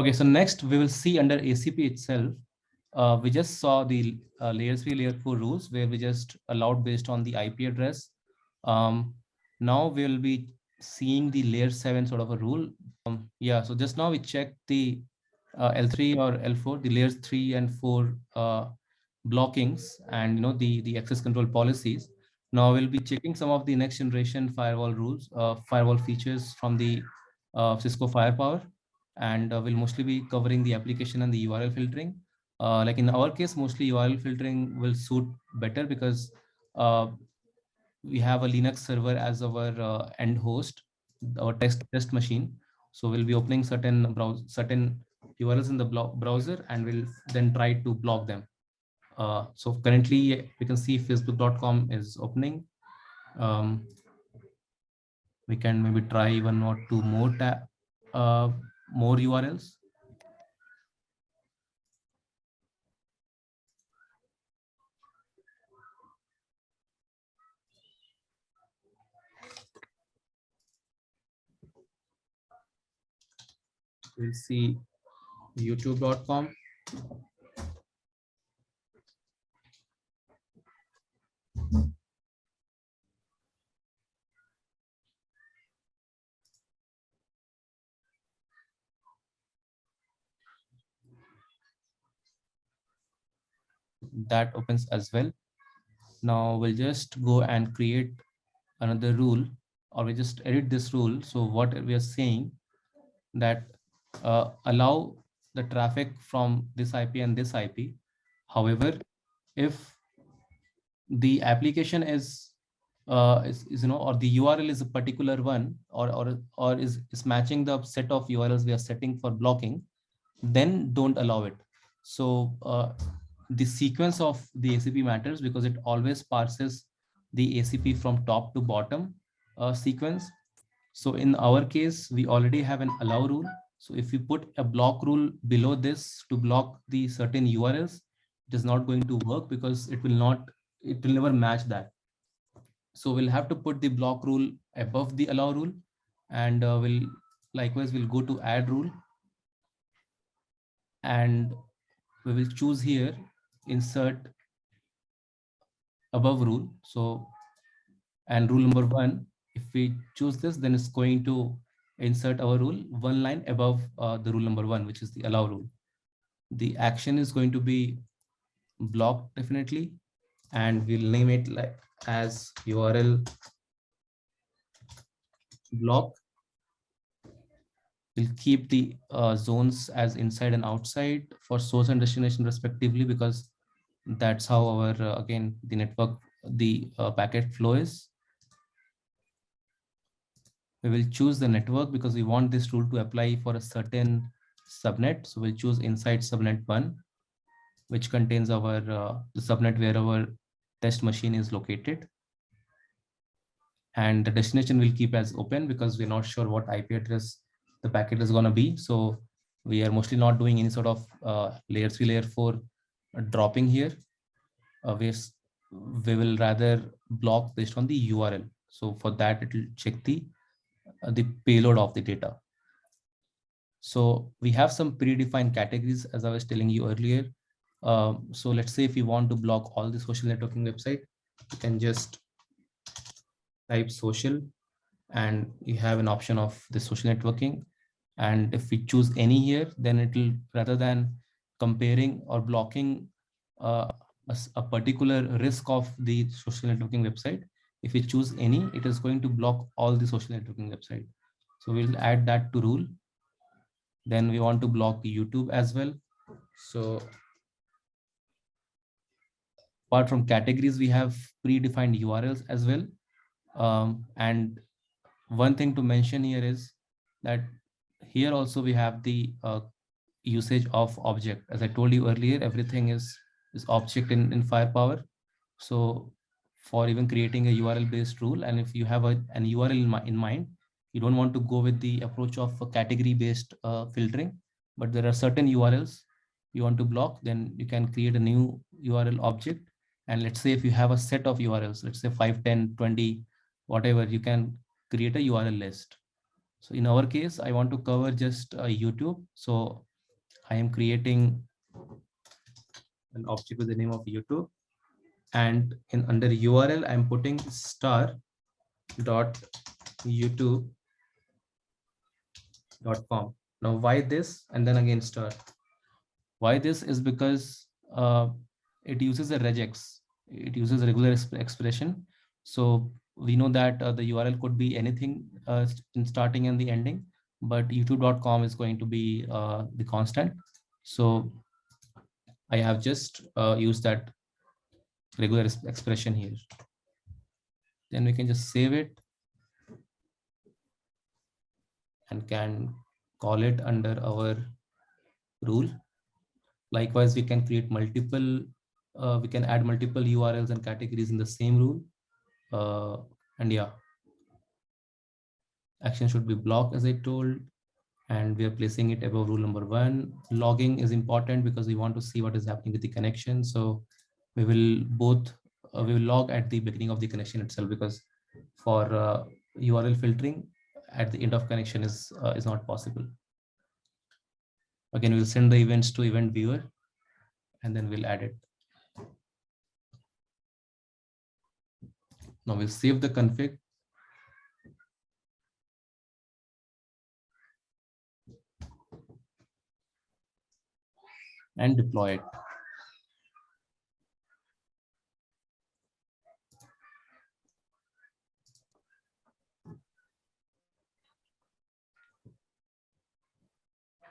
Okay, so next we will see under ACP itself. We just saw the layer 3, layer 4 rules where we just allowed based on the IP address. Now we will be seeing the layer 7 sort of a rule. Yeah, so just now we checked the L3 or L4, the layers 3 and 4 blockings and the access control policies. Now we'll be checking some of the next generation firewall rules, firewall features from the Cisco Firepower, and we'll mostly be covering the application and the URL filtering. Like in our case, mostly URL filtering will suit better because we have a Linux server as our end host, our test machine. So we'll be opening certain URLs in the browser, and we'll then try to block them. So currently we can see facebook.com is opening. We can maybe try one or two more more URLs. We'll see youtube.com. That opens as well. Now we'll just go and create another rule, or we just edit this rule. So what we are saying that allow the traffic from this IP and this IP. However, if the application is or the URL is a particular one, or is matching the set of URLs we are setting for blocking, then don't allow it. So the sequence of the ACP matters because it always parses the ACP from top to bottom sequence. So in our case, we already have an allow rule. So if we put a block rule below this to block the certain URLs, it is not going to work because it will never match that. So we'll have to put the block rule above the allow rule, and we'll go to add rule, and we will choose here insert above rule. So, and rule number 1, if we choose this, then it's going to insert our rule one line above the rule number 1, which is the allow rule. The action is going to be blocked definitely, and we'll name it like as URL block. We'll keep the zones as inside and outside for source and destination respectively, because that's how our again the network, the packet flow is. We will choose the network because we want this rule to apply for a certain subnet. So we'll choose inside subnet 1, which contains our the subnet where our test machine is located. And the destination will keep as open because we're not sure what IP address the packet is going to be. So we are mostly not doing any sort of layer 3, layer 4 dropping here. We will rather block based on the URL. So for that, it will check the payload of the data. So we have some predefined categories, as I was telling you earlier. So let's say if you want to block all the social networking website, you can just type social, and you have an option of the social networking. And if we choose any here, then it will, rather than comparing or blocking a particular risk of the social networking website, if we choose any, it is going to block all the social networking website. So we'll add that to rule. Then we want to block YouTube as well. So apart from categories, we have predefined URLs as well. And one thing to mention here is that here also we have the usage of object. As I told you earlier, everything is object in Firepower. So for even creating a URL based rule, and if you have an URL in mind, you don't want to go with the approach of a category based filtering, but there are certain URLs you want to block, then you can create a new URL object. And let's say if you have a set of URLs, let's say 5, 10, 20, whatever, you can create a URL list. So in our case, I want to cover just YouTube. So I am creating an object with the name of YouTube, and in under URL, I'm putting star.youtube.com. Now, why this? And then again, star. Why this is because it uses a regex. It uses a regular expression. So we know that the URL could be anything in starting and the ending, but youtube.com is going to be the constant. So I have just used that regular expression here. Then we can just save it and can call it under our rule. Likewise, we can create multiple, we can add multiple URLs and categories in the same rule. And yeah, action should be blocked as I told, and we are placing it above rule number 1. Logging is important because we want to see what is happening with the connection. So we will both, we will log at the beginning of the connection itself, because for URL filtering at the end of connection is not possible. Again, we'll send the events to event viewer and then we'll add it. Now we'll save the config. And deploy it.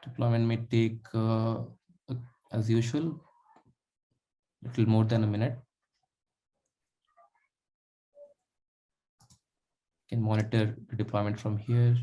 Deployment may take, as usual, a little more than a minute. You can monitor the deployment from here.